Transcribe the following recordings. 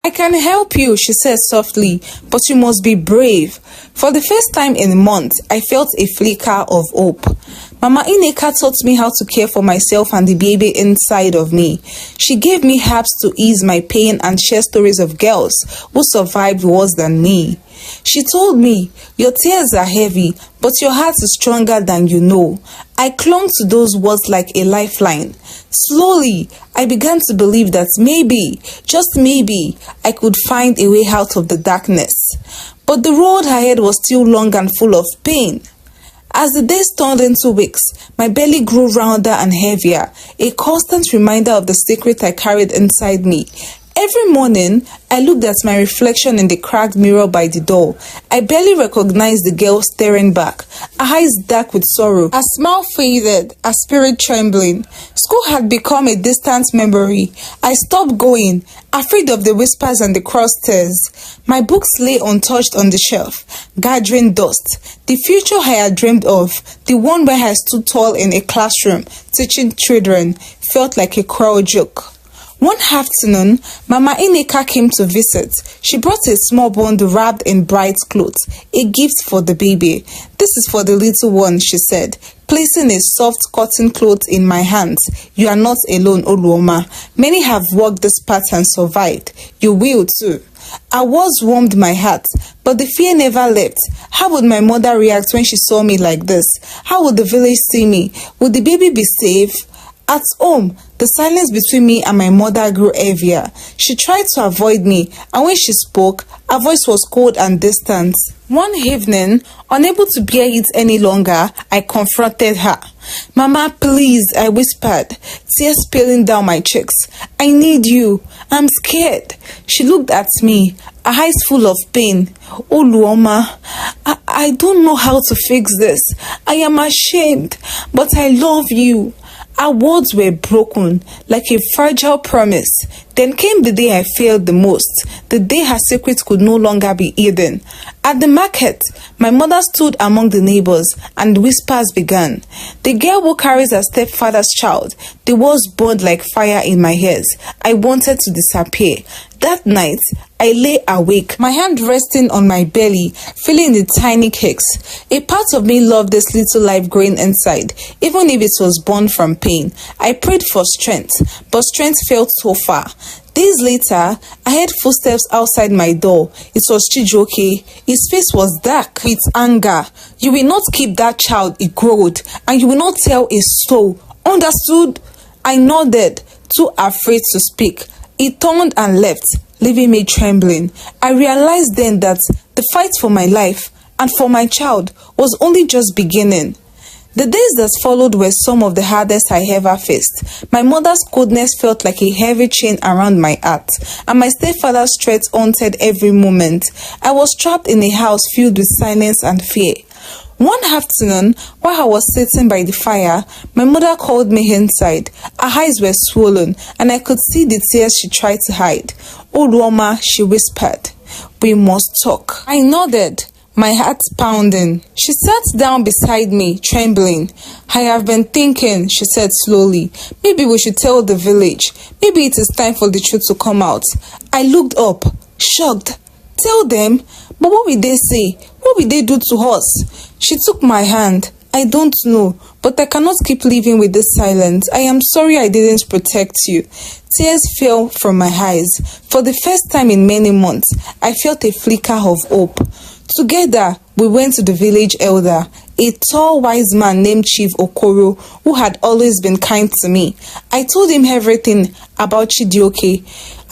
I can help you, she said softly, but you must be brave. For the first time in months, I felt a flicker of hope. Mama Ineka taught me how to care for myself and the baby inside of me. She gave me herbs to ease my pain and share stories of girls who survived worse than me. She told me, your tears are heavy, but your heart is stronger than you know. I clung to those words like a lifeline. Slowly, I began to believe that maybe, just maybe, I could find a way out of the darkness. But the road ahead was still long and full of pain. As the days turned into weeks, my belly grew rounder and heavier, a constant reminder of the secret I carried inside me. Every morning, I looked at my reflection in the cracked mirror by the door. I barely recognized the girl staring back, her eyes dark with sorrow, her smile faded, her spirit trembling. School had become a distant memory. I stopped going, afraid of the whispers and the cross tears. My books lay untouched on the shelf, gathering dust. The future I had dreamed of, the one where I stood tall in a classroom, teaching children, felt like a cruel joke. One afternoon, Mama Ineka came to visit. She brought a small bundle wrapped in bright clothes, a gift for the baby. This is for the little one, she said, placing a soft cotton cloth in my hands. You are not alone, Oluoma. Many have walked this path and survived. You will too. Our words warmed my heart, but the fear never left. How would my mother react when she saw me like this? How would the village see me? Would the baby be safe? At home, the silence between me and my mother grew heavier. She tried to avoid me, and when she spoke, her voice was cold and distant. One evening, unable to bear it any longer, I confronted her. Mama, please, I whispered, tears spilling down my cheeks. I need you. I'm scared. She looked at me, her eyes full of pain. Oluoma, I don't know how to fix this. I am ashamed, but I love you. Our words were broken, like a fragile promise. Then came the day I failed the most, the day her secret could no longer be hidden. At the market, my mother stood among the neighbors, and whispers began. The girl who carries her stepfather's child, the words burned like fire in my ears. I wanted to disappear. That night, I lay awake, my hand resting on my belly, feeling the tiny kicks. A part of me loved this little life growing inside, even if it was born from pain. I prayed for strength, but strength felt so far. Days later, I heard footsteps outside my door. It was Chijoke. His face was dark with anger. You will not keep that child, he growled, and you will not tell a soul. Understood? I nodded, too afraid to speak. He turned and left, leaving me trembling. I realized then that the fight for my life and for my child was only just beginning. The days that followed were some of the hardest I ever faced. My mother's coldness felt like a heavy chain around my heart, and my stepfather's threats haunted every moment. I was trapped in a house filled with silence and fear. One afternoon, while I was sitting by the fire, my mother called me inside. Her eyes were swollen, and I could see the tears she tried to hide. Oluoma, she whispered, we must talk. I nodded, my heart pounding. She sat down beside me, trembling. I have been thinking, she said slowly. Maybe we should tell the village. Maybe it is time for the truth to come out. I looked up, shocked. Tell them? But what will they say? What will they do to us? She took my hand. I don't know, but I cannot keep living with this silence. I am sorry I didn't protect you. Tears fell from my eyes. For the first time in many months, I felt a flicker of hope. Together, we went to the village elder, a tall, wise man named Chief Okoro, who had always been kind to me. I told him everything about Chidioke,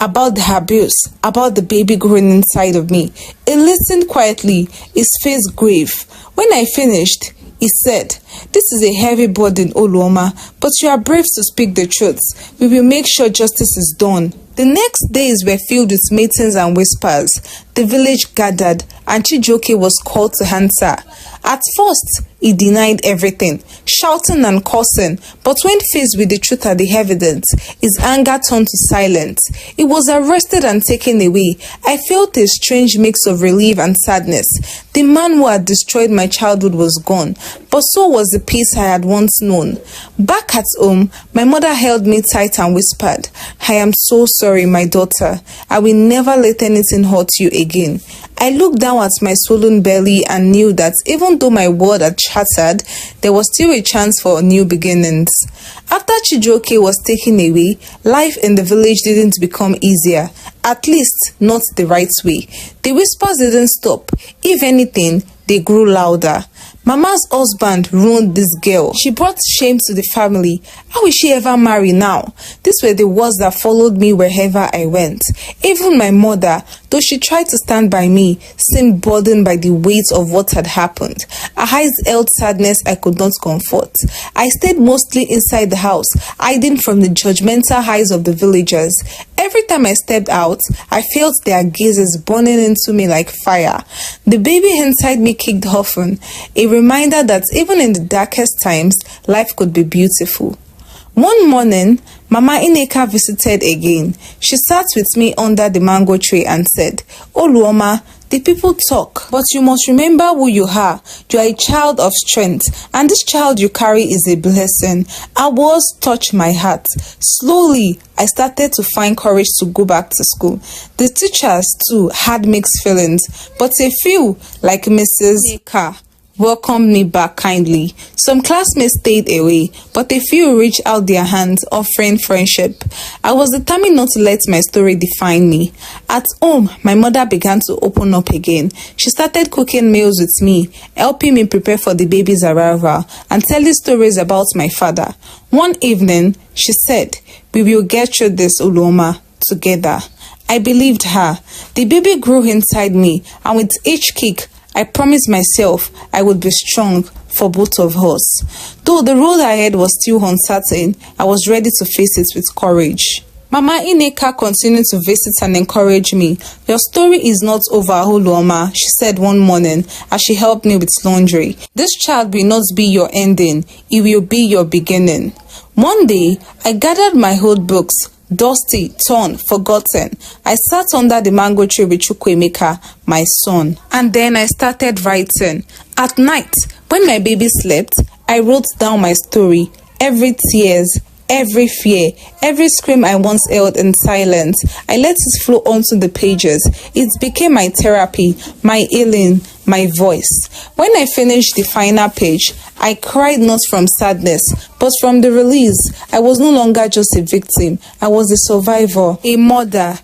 about the abuse, about the baby growing inside of me. He listened quietly, his face grave. When I finished, he said, this is a heavy burden, Oluoma, but you are brave to speak the truth. We will make sure justice is done. The next days were filled with meetings and whispers. The village gathered, and Chijoke was called to answer. At first, he denied everything, shouting and cursing, but when faced with the truth and the evidence, his anger turned to silence. He was arrested and taken away. I felt a strange mix of relief and sadness. The man who had destroyed my childhood was gone, but so was the peace I had once known. Back at home, my mother held me tight and whispered, "I am so sorry, my daughter. I will never let anything hurt you again." I looked down at my swollen belly and knew that even though my world had shattered, there was still a chance for new beginnings. After Chijioke was taken away, life in the village didn't become easier, at least not the right way. The whispers didn't stop. If anything, they grew louder. Mama's husband ruined this girl. She brought shame to the family. How will she ever marry now? These were the words that followed me wherever I went. Even my mother, though she tried to stand by me, seemed burdened by the weight of what had happened. Her eyes held sadness I could not comfort. I stayed mostly inside the house, hiding from the judgmental eyes of the villagers. Every time I stepped out, I felt their gazes burning into me like fire. The baby inside me kicked often, a reminder that even in the darkest times, life could be beautiful. One morning, Mama Ineka visited again. She sat with me under the mango tree and said, "Oluoma, the people talk, but you must remember who you are. You are a child of strength, and this child you carry is a blessing." Her words touched my heart. Slowly, I started to find courage to go back to school. The teachers, too, had mixed feelings, but a few, like Mrs. Ineka, welcomed me back kindly. Some classmates stayed away, but a few reached out their hands, offering friendship. I was determined not to let my story define me. At home, my mother began to open up again. She started cooking meals with me, helping me prepare for the baby's arrival, and telling stories about my father. One evening, she said, "We will get through this, Oluoma, together." I believed her. The baby grew inside me, and with each kick, I promised myself I would be strong for both of us. Though the road ahead was still uncertain, I was ready to face it with courage. Mama Ineka continued to visit and encourage me. "Your story is not over, Oluoma," she said one morning as she helped me with laundry. "This child will not be your ending, it will be your beginning." One day, I gathered my old books, dusty, torn, forgotten. I sat under the mango tree with Chukwuemeka, my son, and then I started writing. At night, when my baby slept, I wrote down my story, every tears, every fear, every scream I once held in silence. I let it flow onto the pages. It became my therapy, my healing, my voice. When I finished the final page, I cried not from sadness, but from the release. I was no longer just a victim. I was a survivor, a mother,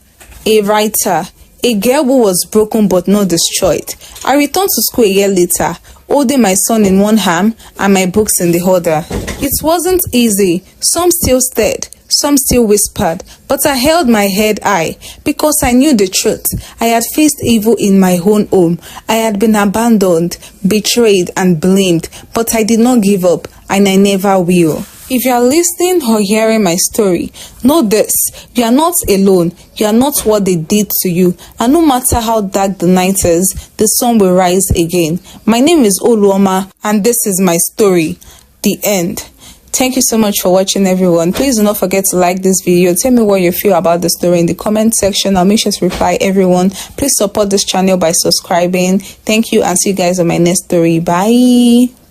a writer, a girl who was broken but not destroyed. I returned to school a year later, holding my son in one hand and my books in the other. It wasn't easy. Some still stared, some still whispered, but I held my head high because I knew the truth. I had faced evil in my own home. I had been abandoned, betrayed, and blamed, but I did not give up, and I never will. If you are listening or hearing my story, know this: you are not alone. You are not what they did to you. And no matter how dark the night is, the sun will rise again. My name is Oluoma, and this is my story. The end. Thank you so much for watching, everyone. Please do not forget to like this video. Tell me what you feel about the story in the comment section. I'll make sure to reply everyone. Please support this channel by subscribing. Thank you, and see you guys on my next story. Bye.